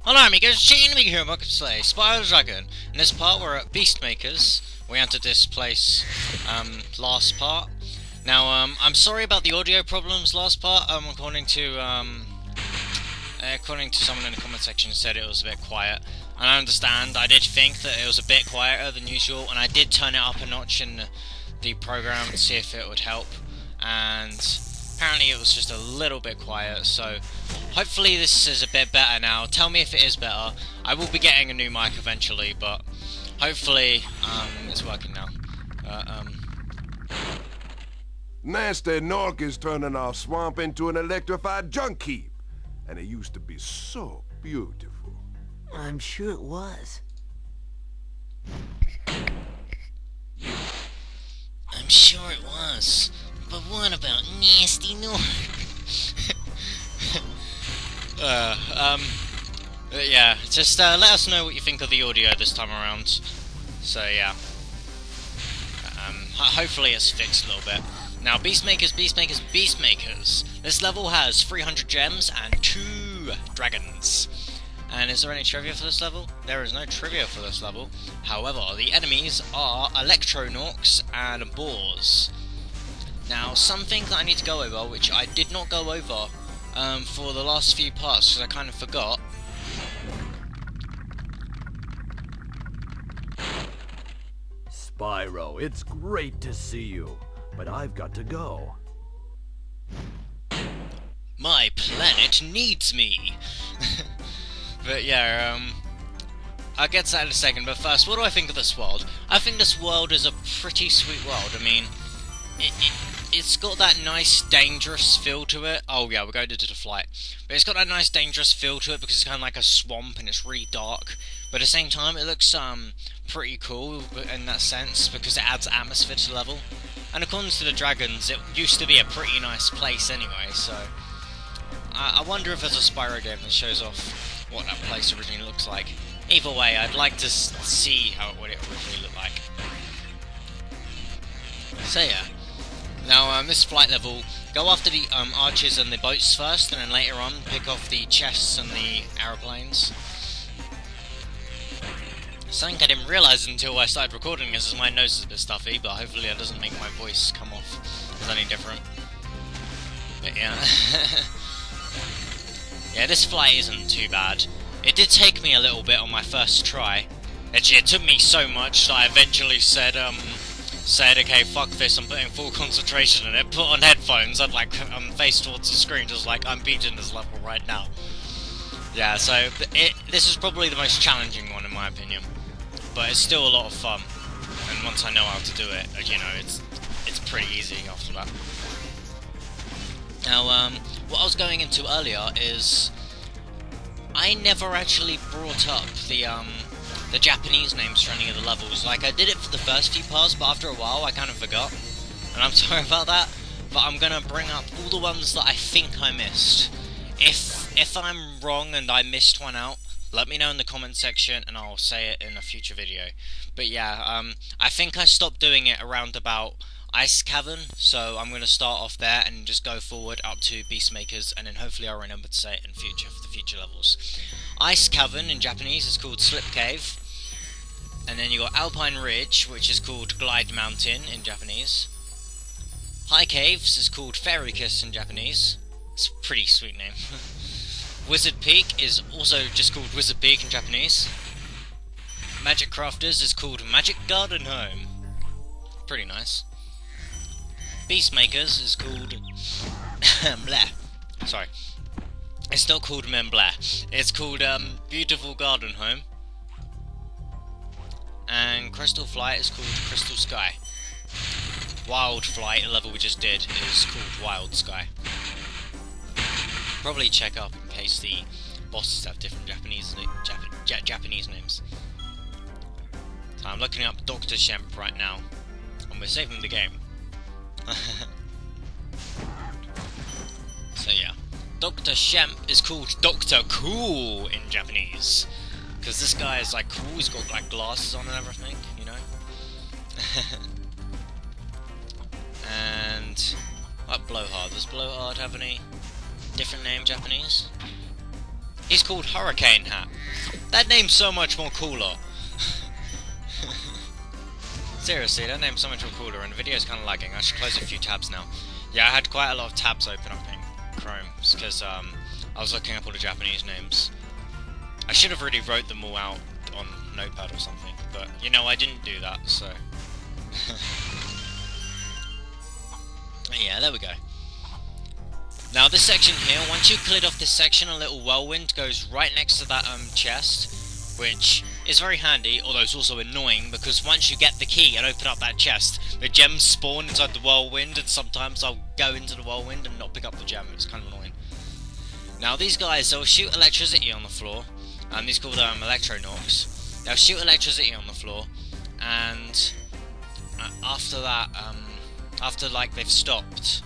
Hello amigos, RadiShineAmigo here, welcome to play Spyro the Dragon. In this part we're at Beastmakers. We entered this place last part. Now I'm sorry about the audio problems last part. According to someone in the comment section said it was a bit quiet. And I understand, I did think that it was a bit quieter than usual, and I did turn it up a notch in the program to see if it would help. And apparently it was just a little bit quiet, so hopefully this is a bit better now. Tell me if it is better. I will be getting a new mic eventually, but hopefully it's working now. Gnasty Gnorc is turning our swamp into an electrified junk heap. And it used to be so beautiful. I'm sure it was. I'm sure it was. But what about Gnasty Gnorc? Yeah, just let us know what you think of the audio this time around. So yeah, hopefully it's fixed a little bit. Now, Beastmakers. This level has 300 gems and 2 dragons. And is there any trivia for this level? There is no trivia for this level. However, the enemies are Electro-Gnorcs and Boars. Now, something that I need to go over, which I did not go over for the last few parts, because I kind of forgot. Spyro, it's great to see you, but I've got to go. My planet needs me! But yeah, I'll get to that in a second, but first, what do I think of this world? I think this world is a pretty sweet world. I mean, it's got that nice, dangerous feel to it. Oh yeah, we're going to do the flight. But it's got that nice, dangerous feel to it because it's kind of like a swamp and it's really dark. But at the same time, it looks pretty cool in that sense because it adds atmosphere to the level. And according to the dragons, it used to be a pretty nice place anyway, so I wonder if there's a Spyro game that shows off what that place originally looks like. Either way, I'd like to see what it originally looked like. So yeah. Now, this flight level, go after the archers and the boats first, and then later on pick off the chests and the aeroplanes. Something I didn't realise until I started recording this is my nose is a bit stuffy, but hopefully that doesn't make my voice come off as any different. But yeah. Yeah, this flight isn't too bad. It did take me a little bit on my first try. Actually, it took me so much that I eventually said, okay, fuck this, I'm putting full concentration in it, put on headphones, I'm like, I'm faced towards the screen, just like, I'm beating this level right now. Yeah, so, this is probably the most challenging one in my opinion. But it's still a lot of fun. And once I know how to do it, you know, it's pretty easy after that. Now, what I was going into earlier is, I never actually brought up the Japanese names for any of the levels. Like, I did it for the first few parts, but after a while I kind of forgot. And I'm sorry about that, but I'm gonna bring up all the ones that I think I missed. If I'm wrong and I missed one out, let me know in the comment section and I'll say it in a future video. But yeah, I think I stopped doing it around about Ice Cavern, so I'm going to start off there and just go forward up to Beastmakers, and then hopefully I'll remember to say it in future for the future levels. Ice Cavern in Japanese is called Slip Cave, and then you got Alpine Ridge, which is called Glide Mountain in Japanese. High Caves is called Fairy Kiss in Japanese. It's a pretty sweet name. Wizard Peak is also just called Wizard Peak in Japanese. Magic Crafters is called Magic Garden Home. Pretty nice. Beastmakers is called Blah. Sorry. It's not called Blah. It's called Beautiful Garden Home. And Crystal Flight is called Crystal Sky. Wild Flight, the level we just did, is called Wild Sky. Probably check up in case the bosses have different Japanese names. So I'm looking up Dr. Shemp right now, and we're saving the game. So yeah, Dr. Shemp is called Dr. Cool in Japanese, because this guy is like cool. He's got like glasses on and everything, you know. And like Blowhard. Does Blowhard have any different name Japanese? He's called Hurricane Hat. That name's so much more cooler. Seriously, that name's so much more cooler, and the video's kind of lagging. I should close a few tabs now. Yeah, I had quite a lot of tabs open up in Chrome, because I was looking up all the Japanese names. I should have really wrote them all out on Notepad or something, but, you know, I didn't do that, so... Yeah, there we go. Now, this section here, once you cleared off this section, a little whirlwind goes right next to that chest, which is very handy, although it's also annoying, because once you get the key and open up that chest, the gems spawn inside the whirlwind, and sometimes I'll go into the whirlwind and not pick up the gem. It's kind of annoying. Now, these guys, they'll shoot electricity on the floor, and these called Electro Gnorcs. They'll shoot electricity on the floor, and after that, after like they've stopped,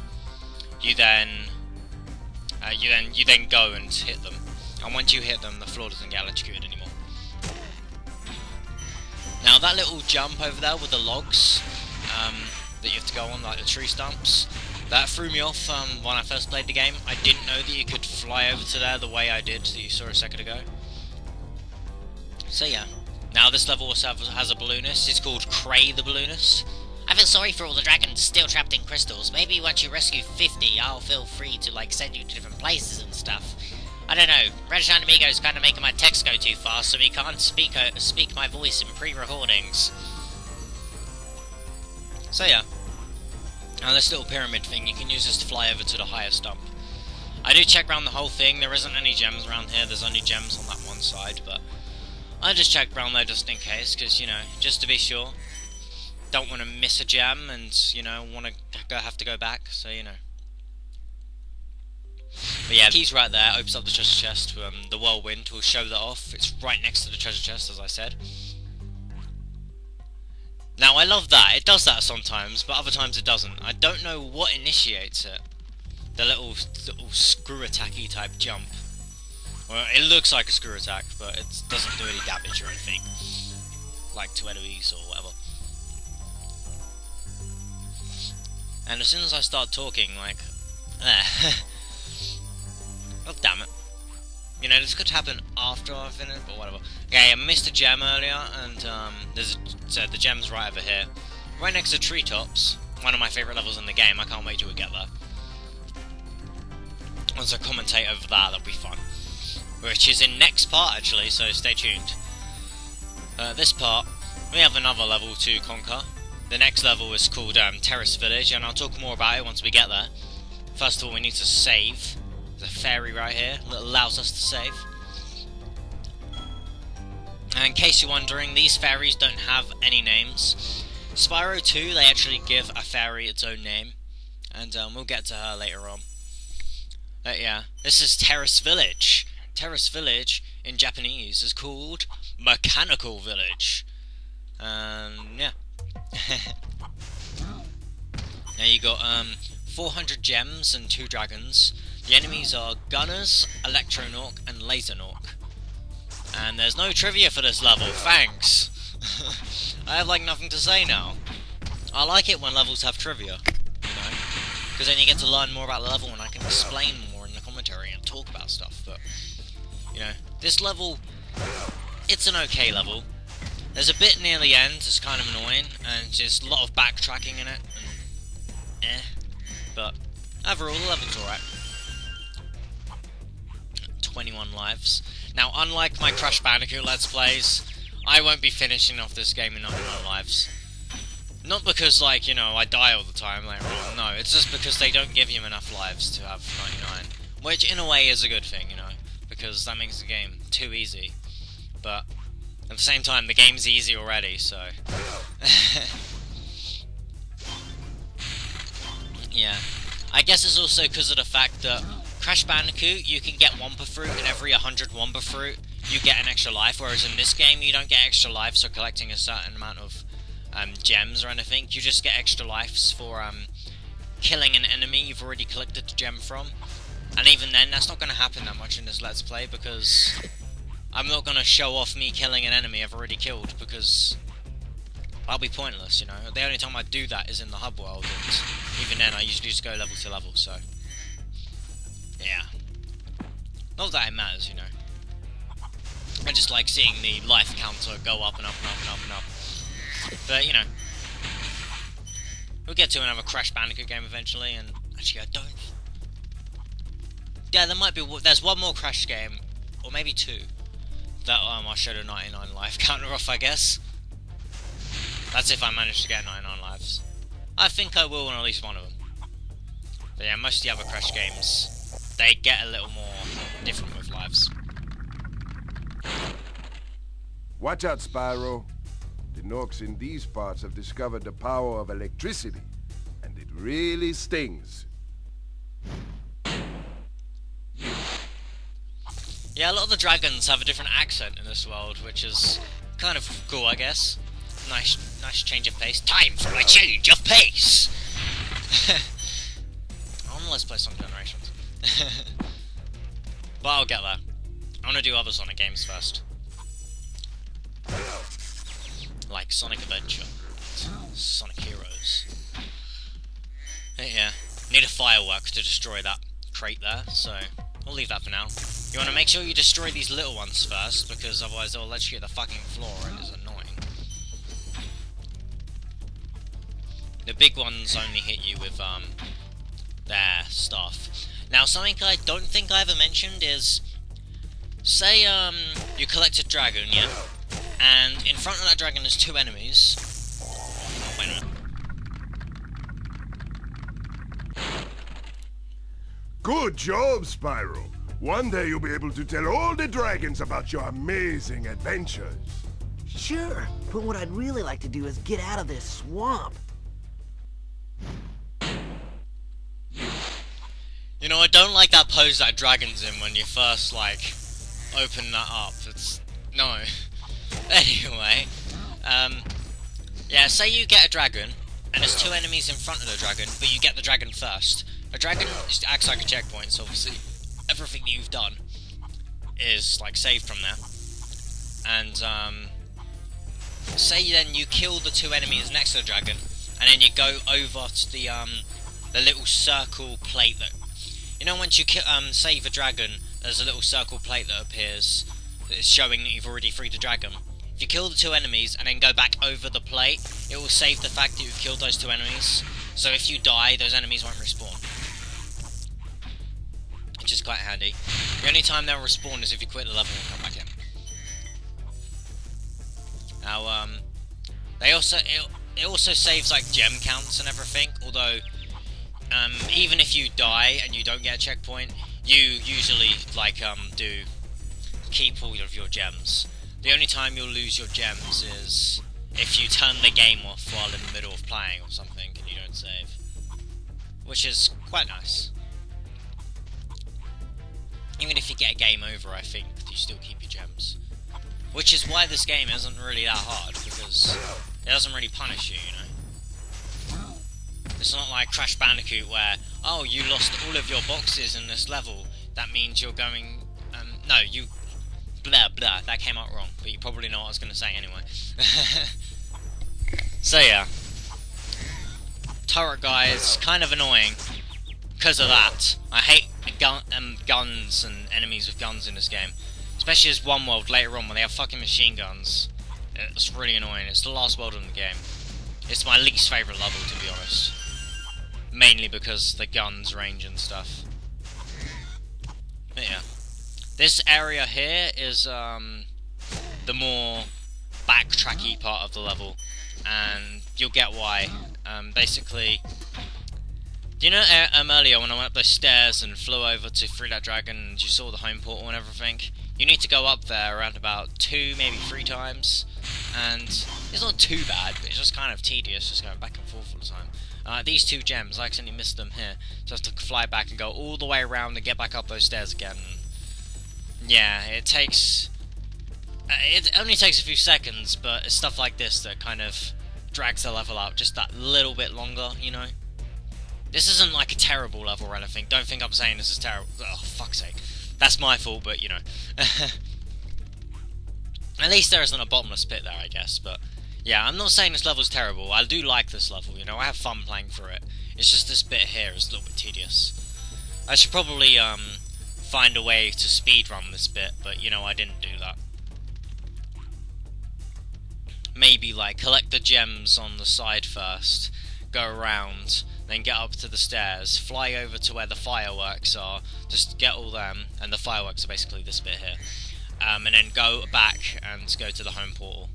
you then go and hit them, and once you hit them, the floor doesn't get electrocuted anymore. Now that little jump over there with the logs that you have to go on, like the tree stumps, that threw me off when I first played the game. I didn't know that you could fly over to there the way I did that you saw a second ago. So yeah. Now this level also has a balloonist. It's called Cray the Balloonist. I feel sorry for all the dragons still trapped in crystals. Maybe once you rescue 50, I'll feel free to like send you to different places and stuff. I don't know. RadiShineAmigo's kind of making my text go too fast, so he can't speak my voice in pre-recordings. So yeah. Now this little pyramid thing, you can use this to fly over to the higher stump. I do check around the whole thing. There isn't any gems around here. There's only gems on that one side, but I just checked around there just in case, because, you know, just to be sure. Don't want to miss a gem and, you know, want to have to go back, so, you know. But yeah, the key's right there, opens up the treasure chest. The whirlwind will show that off. It's right next to the treasure chest, as I said. Now, I love that. It does that sometimes, but other times it doesn't. I don't know what initiates it. The little screw attacky type jump. Well, it looks like a screw attack, but it doesn't do any damage or anything. Like to enemies or whatever. And as soon as I start talking, like... oh, damn it. You know, this could happen after I've finished, but whatever. Okay, I missed a gem earlier, and so the gem's right over here. Right next to treetops. One of my favourite levels in the game. I can't wait till we get there. Once I commentate over that, that'll be fun. Which is in next part, actually, so stay tuned. This part, we have another level to conquer. The next level is called Terrace Village, and I'll talk more about it once we get there. First of all, we need to save. There's a ferry right here that allows us to save. And in case you're wondering, these ferries don't have any names. Spyro 2, they actually give a ferry its own name, and we'll get to her later on. Yeah, this is Terrace Village. Terrace Village, in Japanese, is called Mechanical Village. Yeah. Now you got 400 gems and 2 dragons. The enemies are Gunners, Electro Gnorc, and Laser Gnorc. And there's no trivia for this level, thanks! I have like nothing to say now. I like it when levels have trivia, you know? Because then you get to learn more about the level and I can explain more in the commentary and talk about stuff, but... You know, this level, it's an okay level. There's a bit near the end, it's kind of annoying, and just a lot of backtracking in it, and but overall the level's alright. 21 lives. Now, unlike my Crash Bandicoot Let's Plays, I won't be finishing off this game in 99 lives. Not because, like, you know, I die all the time, like, no, it's just because they don't give you enough lives to have 99. Which, in a way, is a good thing, you know, because that makes the game too easy. But at the same time, the game's easy already, so... yeah. I guess it's also because of the fact that Crash Bandicoot, you can get Wumpa Fruit, and every 100 Wumpa Fruit, you get an extra life, whereas in this game, you don't get extra lives for collecting a certain amount of gems or anything. You just get extra lives for killing an enemy you've already collected the gem from. And even then, that's not going to happen that much in this Let's Play, because I'm not going to show off me killing an enemy I've already killed, because that'll be pointless, you know. The only time I do that is in the hub world, and even then I usually just go level to level, so... yeah. Not that it matters, you know. I just like seeing the life counter go up and up and up and up and up. But, you know, we'll get to another Crash Bandicoot game eventually, and actually I don't... Yeah, there's one more Crash game, or maybe two, that I showed a 99 life counter off, I guess. That's if I manage to get 99 lives. I think I will on at least one of them. But yeah, most of the other Crash games, they get a little more different with lives. Watch out, Spyro. The Gnorcs in these parts have discovered the power of electricity, and it really stings. Yeah, a lot of the dragons have a different accent in this world, which is kind of cool, I guess. Nice change of pace. Time for a change of pace! Let's play Sonic Generations. But I'll get there. I want to do other Sonic games first. Like Sonic Adventure. Sonic Heroes. Yeah. Need a firework to destroy that crate there, so we'll leave that for now. You want to make sure you destroy these little ones first, because otherwise they'll let you hit the fucking floor and it's annoying. The big ones only hit you with, their stuff. Now, something I don't think I ever mentioned is, say, you collect a dragon, yeah? And in front of that dragon there's two enemies. Oh, wait a minute. Good job, Spyro. One day you'll be able to tell all the dragons about your amazing adventures. Sure, but what I'd really like to do is get out of this swamp. You know, I don't like that pose that dragon's in when you first, like, open that up. It's... no. Anyway, yeah, say you get a dragon, and there's two enemies in front of the dragon, but you get the dragon first. A dragon just acts like a checkpoint, so obviously everything that you've done is, like, saved from there. And, say then you kill the two enemies next to the dragon, and then you go over to the little circle plate that... You know, once you save a dragon, there's a little circle plate that appears that is showing that you've already freed the dragon. If you kill the two enemies and then go back over the plate, it will save the fact that you've killed those two enemies. So if you die, those enemies won't respawn. Which is quite handy. The only time they'll respawn is if you quit the level and come back in. Now, it also saves, like, gem counts and everything, although... even if you die and you don't get a checkpoint, you usually, like, do keep all of your gems. The only time you'll lose your gems is if you turn the game off while in the middle of playing or something and you don't save. Which is quite nice. Even if you get a game over, I think you still keep your gems. Which is why this game isn't really that hard, because it doesn't really punish you, you know? It's not like Crash Bandicoot where, oh, you lost all of your boxes in this level, that means you're going, no, you, blah blah, that came out wrong, but you probably know what I was going to say anyway. So yeah, turret guy is kind of annoying because of that. I hate guns and enemies with guns in this game, especially as one world later on when they have fucking machine guns. It's really annoying. It's the last world in the game. It's my least favourite level, to be honest. Mainly because the guns range and stuff. But yeah. This area here is the more backtracky part of the level. And you'll get why. Basically, do you know earlier when I went up those stairs and flew over to free that dragon and you saw the home portal and everything? You need to go up there around about 2, maybe 3 times. And it's not too bad, but it's just kind of tedious, just going back and forth all the time. These 2 gems, I accidentally missed them here, so I have to fly back and go all the way around and get back up those stairs again. Yeah, it takes... it only takes a few seconds, but it's stuff like this that kind of drags the level out just that little bit longer, you know? This isn't like a terrible level or anything, don't think I'm saying this is terrible. Oh, fuck's sake. That's my fault, but you know. At least there isn't a bottomless pit there, I guess, but... Yeah, I'm not saying this level's terrible. I do like this level, you know, I have fun playing through it. It's just this bit here is a little bit tedious. I should probably, find a way to speedrun this bit, but, you know, I didn't do that. maybe like collect the gems on the side first, go around, then get up to the stairs, fly over to where the fireworks are, just get all them, and the fireworks are basically this bit here, and then go back and go to the home portal.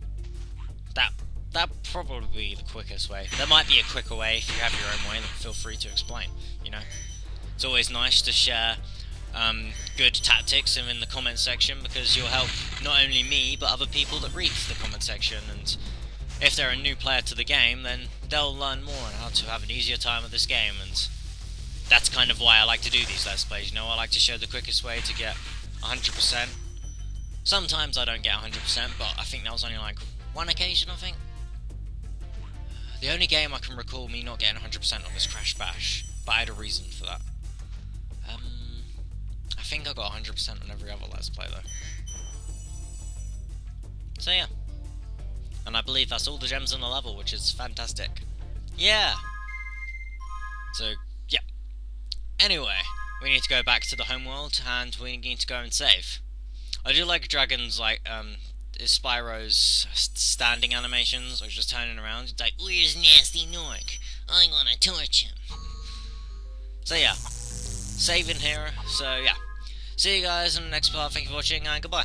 That'd probably be the quickest way. There might be a quicker way. If you have your own way, then feel free to explain, you know. It's always nice to share good tactics in the comment section, because you'll help not only me, but other people that read the comment section, and if they're a new player to the game, then they'll learn more on how to have an easier time with this game, and that's kind of why I like to do these Let's Plays, you know. I like to show the quickest way to get 100%. Sometimes I don't get 100%, but I think that was only like one occasion, I think. The only game I can recall me not getting 100% on was Crash Bash, but I had a reason for that. I think I got 100% on every other Let's Play though. So yeah. And I believe that's all the gems in the level, which is fantastic. Yeah! So, yeah. Anyway, we need to go back to the homeworld, and we need to go and save. I do like Dragon's, like, Spyro's standing animations, or just turning around. It's like, where's Gnasty Gnorc? I'm gonna torch him. So yeah, saving here, so yeah. See you guys in the next part, thank you for watching, and goodbye.